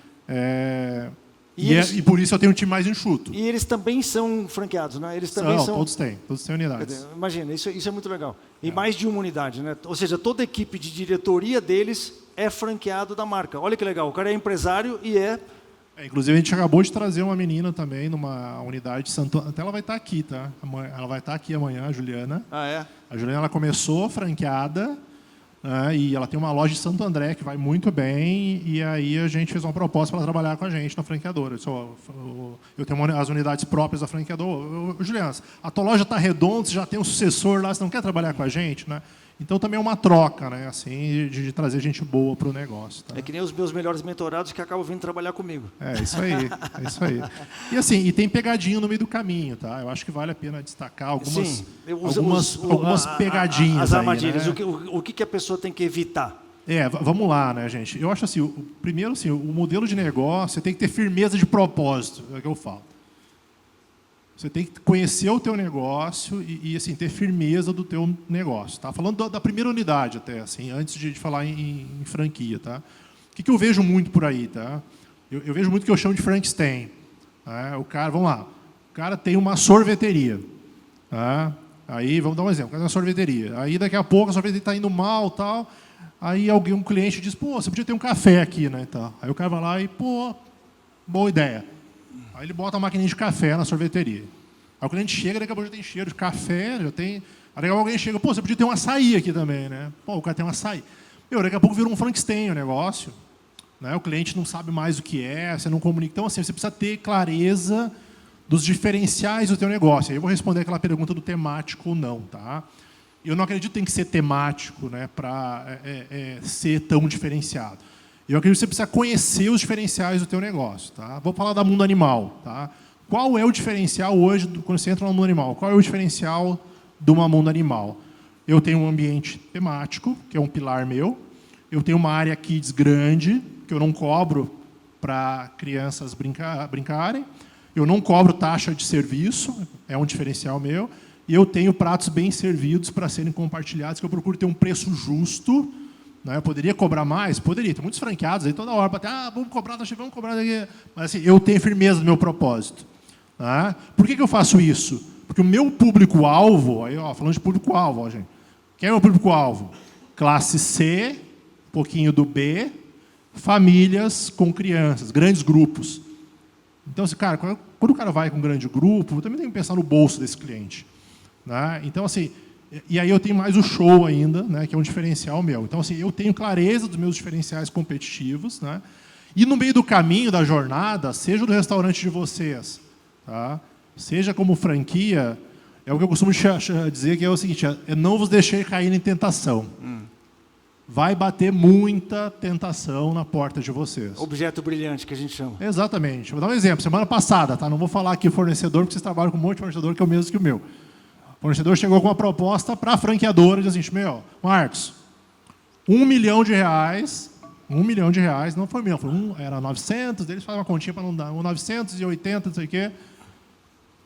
E por isso eu tenho um time mais enxuto. E eles também são franqueados, né? Eles também são... Todos têm unidades. Imagina, isso é muito legal. E mais de uma unidade, né? Ou seja, toda a equipe de diretoria deles é franqueado da marca. Olha que legal, o cara é empresário e inclusive, a gente acabou de trazer uma menina também numa unidade de Santo André. Até ela vai estar aqui, tá? Ela vai estar aqui amanhã, a Juliana. Ah, é? A Juliana, ela começou franqueada, né, e ela tem uma loja de Santo André que vai muito bem, e aí a gente fez uma proposta para ela trabalhar com a gente na franqueadora. Eu tenho as unidades próprias da franqueadora. Juliana, a tua loja está redonda, você já tem um sucessor lá, você não quer trabalhar com a gente? Né? Então, também é uma troca, né, assim, de trazer gente boa para o negócio. Tá? É que nem os meus melhores mentorados que acabam vindo trabalhar comigo. Isso aí. E assim, e tem pegadinha no meio do caminho, tá? Eu acho que vale a pena destacar algumas pegadinhas. As armadilhas. Aí, né? O que a pessoa tem que evitar? Vamos lá, né, gente? Eu acho assim, primeiro, assim, o modelo de negócio, você tem que ter firmeza de propósito, é o que eu falo. Você tem que conhecer o teu negócio e assim, ter firmeza do teu negócio. Tá? Falando da primeira unidade até, assim, antes de falar em franquia. Tá? O que eu vejo muito por aí? Tá? Eu vejo muito o que eu chamo de Frankenstein. Tá? Vamos lá, o cara tem uma sorveteria. Tá? Aí, vamos dar um exemplo, o cara tem uma sorveteria. Aí, daqui a pouco, a sorveteria está indo mal, tal. Aí, um cliente diz, pô, você podia ter um café aqui, né? Então, aí o cara vai lá e, pô, boa ideia. Aí ele bota a maquininha de café na sorveteria. Aí o cliente chega, daqui a pouco já tem cheiro de café, já tem... Aí daqui a pouco alguém chega, pô, você podia ter um açaí aqui também, né? Pô, o cara tem um açaí. Daqui a pouco vira um Frankenstein o negócio. Né? O cliente não sabe mais o que é, você não comunica. Então, assim, você precisa ter clareza dos diferenciais do teu negócio. Aí eu vou responder aquela pergunta do temático ou não, tá? Eu não acredito que tem que ser temático, né, para ser tão diferenciado. Eu acredito que você precisa conhecer os diferenciais do teu negócio. Tá? Vou falar da Mundo Animal. Tá? Qual é o diferencial hoje, quando você entra no Mundo Animal? Qual é o diferencial de uma Mundo Animal? Eu tenho um ambiente temático, que é um pilar meu. Eu tenho uma área kids grande, que eu não cobro para crianças brincarem. Eu não cobro taxa de serviço, é um diferencial meu. E eu tenho pratos bem servidos para serem compartilhados, que eu procuro ter um preço justo. Né? Eu poderia cobrar mais? Poderia. Tem muitos franqueados aí toda hora para ter, vamos cobrar daqui. Mas assim, eu tenho firmeza no meu propósito. Tá? Por que eu faço isso? Porque o meu público-alvo, aí, falando de público-alvo, gente. Quem é o meu público-alvo? Classe C, um pouquinho do B, famílias com crianças, grandes grupos. Então, assim, cara, quando o cara vai com um grande grupo, eu também tenho que pensar no bolso desse cliente. Né? Então, assim, e aí eu tenho mais o show ainda, né, que é um diferencial meu. Então, assim, eu tenho clareza dos meus diferenciais competitivos. Né? E no meio do caminho, da jornada, seja do restaurante de vocês, tá? Seja como franquia, é o que eu costumo dizer, que é o seguinte, não vos deixei cair em tentação. Vai bater muita tentação na porta de vocês. Objeto brilhante, que a gente chama. Exatamente. Vou dar um exemplo. Semana passada, tá? Não vou falar aqui fornecedor, porque vocês trabalham com um monte de fornecedor que é o mesmo que o meu. O fornecedor chegou com uma proposta para a franqueadora e disse assim, Marcos, R$1 milhão, não foi milhão, era 900, eles fazem uma continha para não dar, 980, não sei o quê,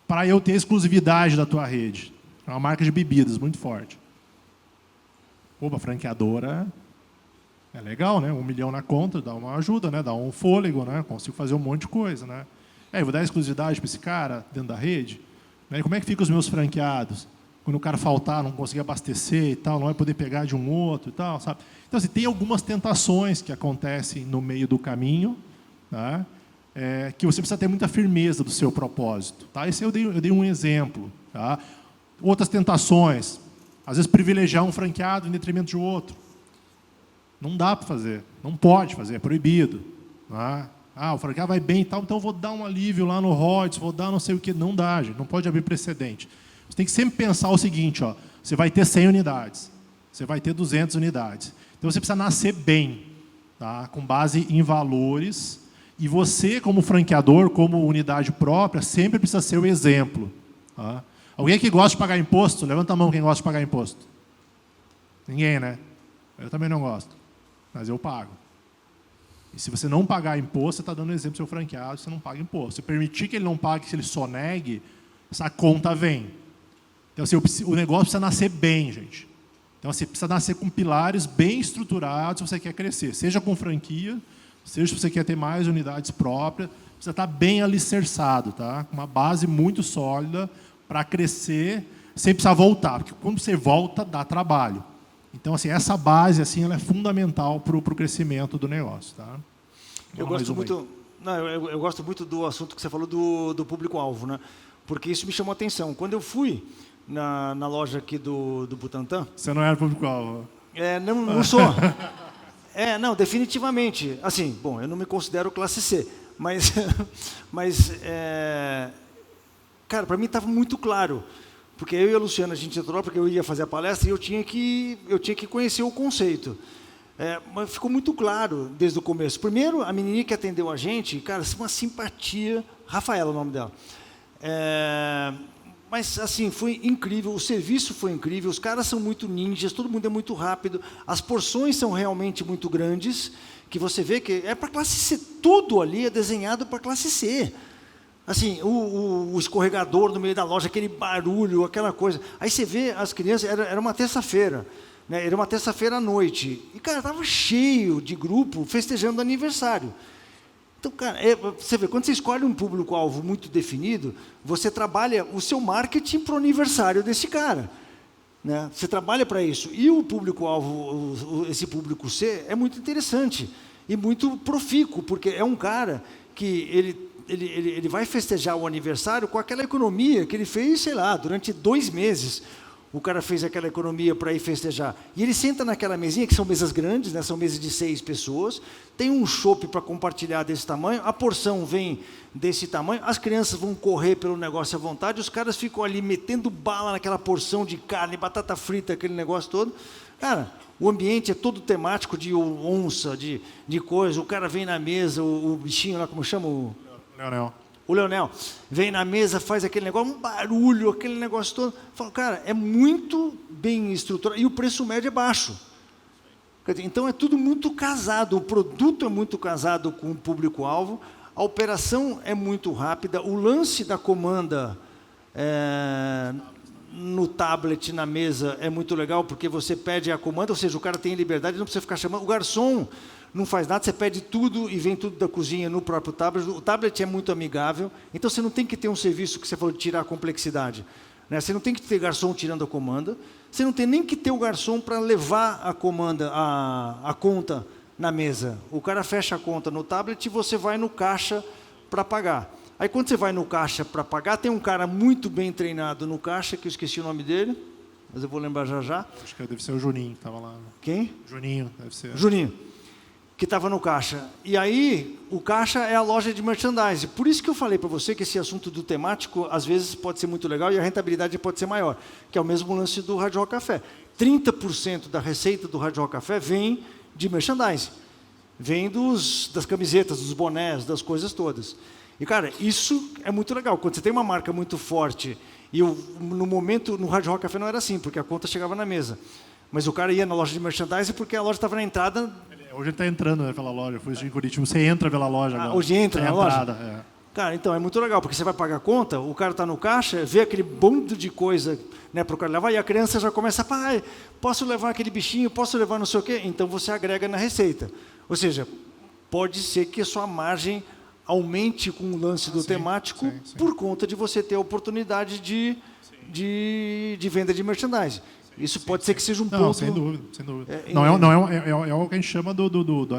para eu ter exclusividade da tua rede. É uma marca de bebidas muito forte. Pô, a franqueadora é legal, né? 1 milhão na conta, dá uma ajuda, né? Dá um fôlego, né? Consigo fazer um monte de coisa, né? Aí, vou dar exclusividade para esse cara dentro da rede. Né? Como é que ficam os meus franqueados? Quando o cara faltar, não conseguir abastecer e tal, não vai poder pegar de um outro e tal, sabe? Então, assim, tem algumas tentações que acontecem no meio do caminho, tá? Que você precisa ter muita firmeza do seu propósito. Tá? Esse eu dei um exemplo. Tá? Outras tentações, às vezes privilegiar um franqueado em detrimento de outro. Não dá para fazer, não pode fazer, é proibido. Tá? O franqueado vai bem e tal, então eu vou dar um alívio lá no ROIDs, vou dar não sei o que. Não dá, gente, não pode abrir precedente. Você tem que sempre pensar o seguinte, você vai ter 100 unidades, você vai ter 200 unidades. Então você precisa nascer bem, tá? Com base em valores. E você, como franqueador, como unidade própria, sempre precisa ser o exemplo. Tá? Alguém que gosta de pagar imposto? Levanta a mão quem gosta de pagar imposto. Ninguém, né? Eu também não gosto, mas eu pago. E se você não pagar imposto, você está dando exemplo para o seu franqueado, você não paga imposto. Se permitir que ele não pague, se ele só negue, essa conta vem. Então, assim, o negócio precisa nascer bem, gente. Então, você precisa nascer com pilares bem estruturados se você quer crescer. Seja com franquia, seja se você quer ter mais unidades próprias, precisa estar bem alicerçado, tá? Com uma base muito sólida para crescer, sem precisar voltar. Porque quando você volta, dá trabalho. Então, assim, essa base assim, ela é fundamental para o crescimento do negócio. Tá? Eu gosto muito do assunto que você falou do público-alvo, né? Porque isso me chamou a atenção. Quando eu fui na loja aqui do Butantã... Você não era público-alvo? Não sou. Não, definitivamente. Assim, bom, eu não me considero classe C, mas cara, para mim estava muito claro. Porque eu e a Luciana, a gente entrou porque eu ia fazer a palestra e eu tinha que conhecer o conceito. Mas ficou muito claro desde o começo. Primeiro, a menininha que atendeu a gente, cara, uma simpatia, Rafaela é o nome dela. Mas, assim, foi incrível, o serviço foi incrível, os caras são muito ninjas, todo mundo é muito rápido, as porções são realmente muito grandes, que você vê que é para classe C, tudo ali é desenhado para classe C. Assim, o escorregador no meio da loja, aquele barulho, aquela coisa. Aí você vê as crianças, era uma terça-feira, né? Era uma terça-feira à noite. E, cara, estava cheio de grupo festejando aniversário. Então, cara, você vê, quando você escolhe um público-alvo muito definido, você trabalha o seu marketing para o aniversário desse cara. Né? Você trabalha para isso. E o público-alvo, esse público C, é muito interessante e muito profícuo, porque é um cara que ele vai festejar o aniversário com aquela economia que ele fez, sei lá, durante 2 meses. o cara fez aquela economia para ir festejar. E ele senta naquela mesinha, que são mesas grandes, né, são mesas de 6 pessoas, tem um chopp para compartilhar desse tamanho, a porção vem desse tamanho, as crianças vão correr pelo negócio à vontade, os caras ficam ali metendo bala naquela porção de carne, batata frita, aquele negócio todo. Cara, o ambiente é todo temático de onça, de coisa, o cara vem na mesa, o bichinho lá, como chama? O Leonel vem na mesa, faz aquele negócio, um barulho, aquele negócio todo. Falo, cara, é muito bem estruturado e o preço médio é baixo. Então é tudo muito casado, o produto é muito casado com o público-alvo, a operação é muito rápida, o lance da comanda no tablet, na mesa, é muito legal, porque você pede a comanda, ou seja, o cara tem liberdade, não precisa ficar chamando. O garçom não faz nada, você pede tudo e vem tudo da cozinha no próprio tablet. O tablet é muito amigável, então você não tem que ter um serviço que você falou de tirar a complexidade. Né? Você não tem que ter garçom tirando a comanda, você não tem nem que ter o garçom para levar a comanda, a conta na mesa. O cara fecha a conta no tablet e você vai no caixa para pagar. Aí quando você vai no caixa para pagar, tem um cara muito bem treinado no caixa, que eu esqueci o nome dele, mas eu vou lembrar já já. Acho que deve ser o Juninho que estava lá. Quem? Juninho, deve ser. Juninho, que estava no caixa. E aí, o caixa é a loja de merchandising. Por isso que eu falei para você que esse assunto do temático, às vezes, pode ser muito legal e a rentabilidade pode ser maior, que é o mesmo lance do Rádio Rock Café. 30% da receita do Rádio Rock Café vem de merchandising. Vem das camisetas, dos bonés, das coisas todas. E, cara, isso é muito legal. Quando você tem uma marca muito forte, e no momento, no Rádio Rock Café não era assim, porque a conta chegava na mesa. Mas o cara ia na loja de merchandising porque a loja estava na entrada. Hoje ele está entrando, né, pela loja. Foi em Curitiba. Você entra pela loja agora. Hoje entra na entrada, loja? É. Cara, então, é muito legal, porque você vai pagar a conta, o cara está no caixa, vê aquele bando de coisa, né, para o cara levar, e a criança já começa, pai, posso levar aquele bichinho, posso levar não sei o quê? Então, você agrega na receita. Ou seja, pode ser que a sua margem aumente com o lance do temático por conta de você ter a oportunidade de venda de merchandising. Isso pode ser que seja um ponto... Sem dúvida, sem dúvida. É o que a gente chama de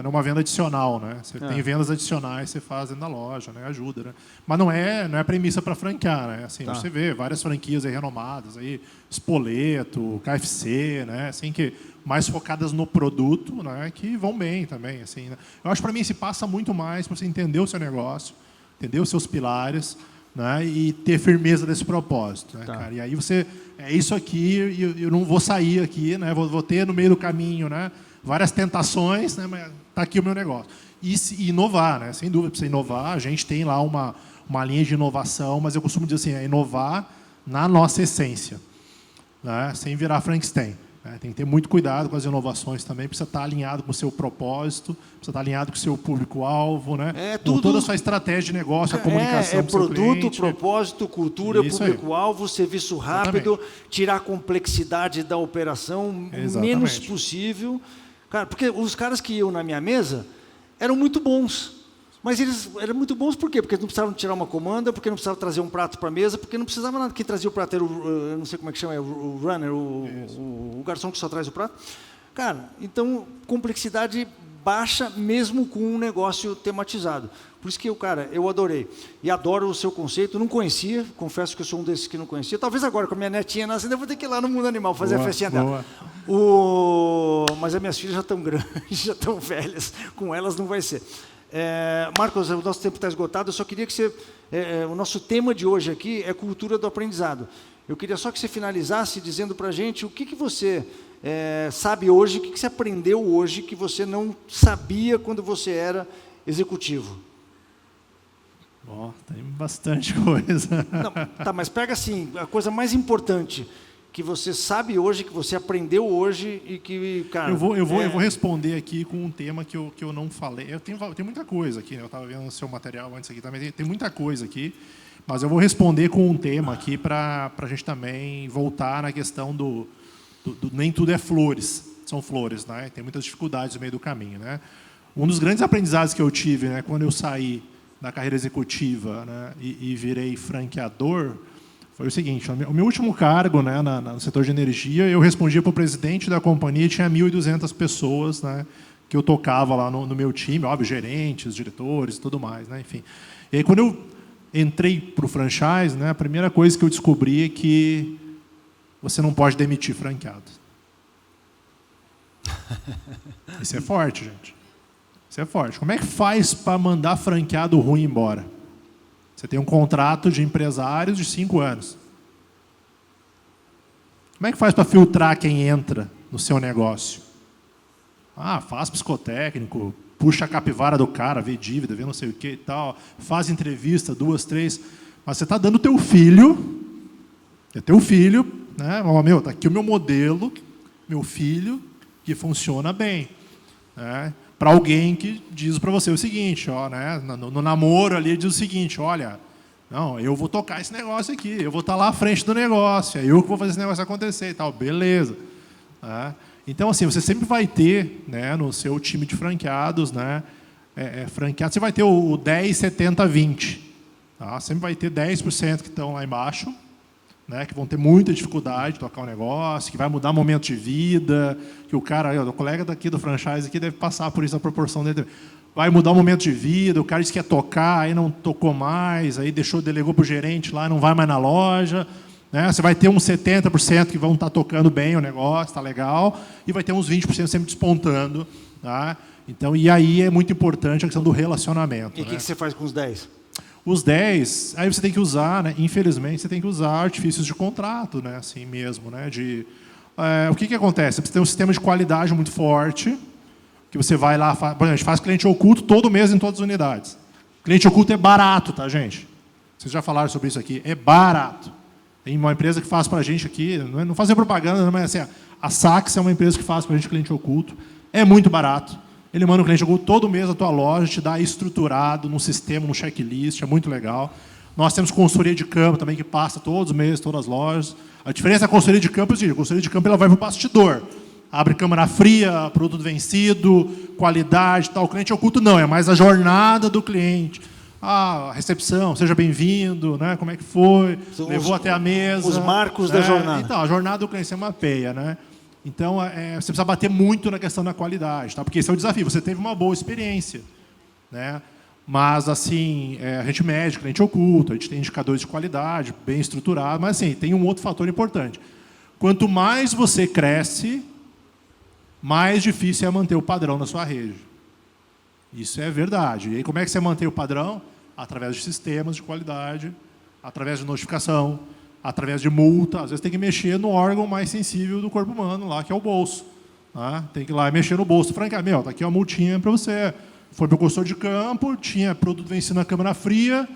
uma venda adicional, né? Você tem vendas adicionais, você faz dentro da loja, né? Ajuda, né? Mas não é premissa para franquear, né? Assim, você vê várias franquias aí renomadas, aí, Spoleto, KFC, né? Assim, que mais focadas no produto, né? Que vão bem também, assim, né? Eu acho que para mim se passa muito mais para você entender o seu negócio, entender os seus pilares, né, e ter firmeza desse propósito, né, cara? E aí você é isso aqui, eu não vou sair aqui, né? Vou ter no meio do caminho, né, várias tentações, né, mas tá aqui o meu negócio. E inovar, né? Sem dúvida, para você inovar, a gente tem lá uma linha de inovação, mas eu costumo dizer assim, é inovar na nossa essência, né, sem virar Frankenstein. Tem que ter muito cuidado com as inovações também, precisa estar alinhado com o seu propósito, precisa estar alinhado com o seu público-alvo, né? Com toda a sua estratégia de negócio, a comunicação com o seu produto, cliente. Propósito, cultura, público-alvo, serviço rápido, Exatamente. tirar a complexidade da operação o menos possível. Cara, porque os caras que iam na minha mesa eram muito bons. Mas eles eram muito bons por quê? Porque eles não precisavam tirar uma comanda, porque não precisavam trazer um prato para a mesa, porque não precisava nada. Quem trazia o prato era eu não sei como é que chama, o runner, o garçom que só traz o prato. Cara, então, complexidade baixa mesmo com um negócio tematizado. Por isso que eu adorei. E adoro o seu conceito. Não conhecia, confesso que eu sou um desses que não conhecia. Talvez agora, com a minha netinha nascendo, eu vou ter que ir lá no Mundo Animal fazer a festinha dela. Mas as minhas filhas já estão grandes, já estão velhas. Com elas não vai ser. Marcos, o nosso tempo está esgotado, eu só queria que você... o nosso tema de hoje aqui é cultura do aprendizado. Eu queria só que você finalizasse dizendo para a gente o que você sabe hoje, o que você aprendeu hoje que você não sabia quando você era executivo. Tem bastante coisa. Não, tá, mas pega assim, a coisa mais importante que você sabe hoje, que você aprendeu hoje e que, cara... Eu vou responder aqui com um tema que eu não falei. Tem muita coisa aqui, né? Eu estava vendo o seu material antes aqui também, tem muita coisa aqui, mas eu vou responder com um tema aqui para a gente também voltar na questão do nem tudo é flores, são flores, né? Tem muitas dificuldades no meio do caminho, né? Um dos grandes aprendizados que eu tive, né, quando eu saí da carreira executiva, né, e virei franqueador, foi o seguinte: o meu último cargo, né, no setor de energia, eu respondia para o presidente da companhia e tinha 1.200 pessoas, né, que eu tocava lá no meu time, óbvio, gerentes, diretores e tudo mais, né, enfim. E aí, quando eu entrei para o franchise, né, a primeira coisa que eu descobri é que você não pode demitir franqueado. Isso é forte, gente. Isso é forte. Como é que faz para mandar franqueado ruim embora? Você tem um contrato de empresários de 5 anos. Como é que faz para filtrar quem entra no seu negócio? Faz psicotécnico, puxa a capivara do cara, vê dívida, vê não sei o que e tal, faz entrevista, 2, 3, mas você está dando teu filho, né? Tá aqui o meu modelo, meu filho, que funciona bem, né? Para alguém que diz para você o seguinte, né? No namoro ali diz o seguinte, olha, não, eu vou tocar esse negócio aqui, eu vou estar lá à frente do negócio, é eu que vou fazer esse negócio acontecer e tal, beleza. Né? Então, assim, você sempre vai ter, né, no seu time de franqueados, né, franqueado, você vai ter o 10, 70, 20. Tá? Sempre vai ter 10% que estão lá embaixo, né, que vão ter muita dificuldade de tocar o negócio, que vai mudar momento de vida, que o cara, o colega daqui do franchise aqui deve passar por isso, a proporção dele. Vai mudar o momento de vida, o cara disse que ia tocar, aí não tocou mais, aí delegou para o gerente lá, não vai mais na loja. Né? Você vai ter uns 70% que vão estar tocando bem o negócio, está legal, e vai ter uns 20% sempre despontando. Tá? Então, e aí é muito importante a questão do relacionamento. E o que você faz com os 10? Os 10, aí você tem que usar, né? Infelizmente, você tem que usar artifícios de contrato, né? Assim mesmo. Né? O que acontece? Você tem um sistema de qualidade muito forte, que você vai lá, por exemplo, a gente faz cliente oculto todo mês em todas as unidades. Cliente oculto é barato, tá, gente? Vocês já falaram sobre isso aqui. É barato. Tem uma empresa que faz para a gente aqui, não fazer propaganda, mas assim, a Sax é uma empresa que faz para a gente cliente oculto. É muito barato. Ele manda um cliente oculto todo mês na tua loja, te dá estruturado, num sistema, num checklist, é muito legal. Nós temos consultoria de campo também, que passa todos os meses, todas as lojas. A diferença da consultoria de campo é a consultoria de campo ela vai para o bastidor. Abre câmara fria, produto vencido, qualidade, tal. O cliente oculto não, é mais a jornada do cliente. Recepção, seja bem-vindo, né? Como é que foi? São levou até a mesa. Os marcos da jornada. Então, a jornada do cliente é uma peia, né? Então, você precisa bater muito na questão da qualidade, tá? Porque esse é o desafio. Você teve uma boa experiência, né? Mas, assim, a gente mede cliente oculto, a gente tem indicadores de qualidade, bem estruturado, mas, assim, tem um outro fator importante. Quanto mais você cresce, mais difícil é manter o padrão na sua rede. Isso é verdade. E aí, como é que você mantém o padrão? Através de sistemas de qualidade, através de notificação, através de multa. Às vezes tem que mexer no órgão mais sensível do corpo humano, lá, que é o bolso. Tá? Tem que ir lá e mexer no bolso. Francamente, está aqui uma multinha para você. Foi para o consultor de campo, tinha produto vencido na câmara fria,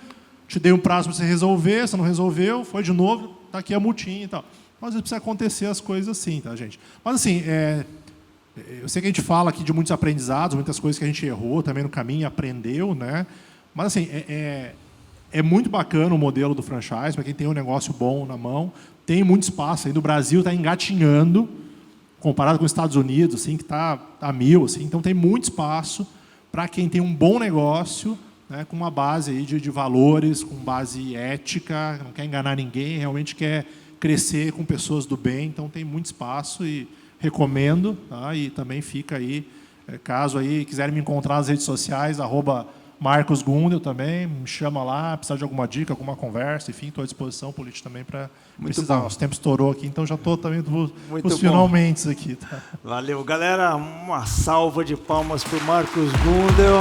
te dei um prazo para você resolver, você não resolveu, foi de novo, está aqui a multinha e tal. Mas às vezes precisa acontecer as coisas assim, tá, gente? Mas assim, eu sei que a gente fala aqui de muitos aprendizados, muitas coisas que a gente errou também no caminho, aprendeu, né? Mas assim, é muito bacana o modelo do franchise, para quem tem um negócio bom na mão, tem muito espaço aí no Brasil, está engatinhando, comparado com os Estados Unidos, assim, que está a 1000, assim, então tem muito espaço para quem tem um bom negócio, né, com uma base aí de valores, com base ética, não quer enganar ninguém, realmente quer crescer com pessoas do bem, então tem muito espaço e recomendo, tá? E também fica aí, caso aí quiserem me encontrar nas redes sociais, @Marcos Gundel também, me chama lá, precisar de alguma dica, alguma conversa, enfim, estou à disposição, político também para precisar. Nosso tempo estourou aqui, então já estou também nos finalmente aqui. Tá? Valeu, galera, uma salva de palmas para o Marcos Gundel.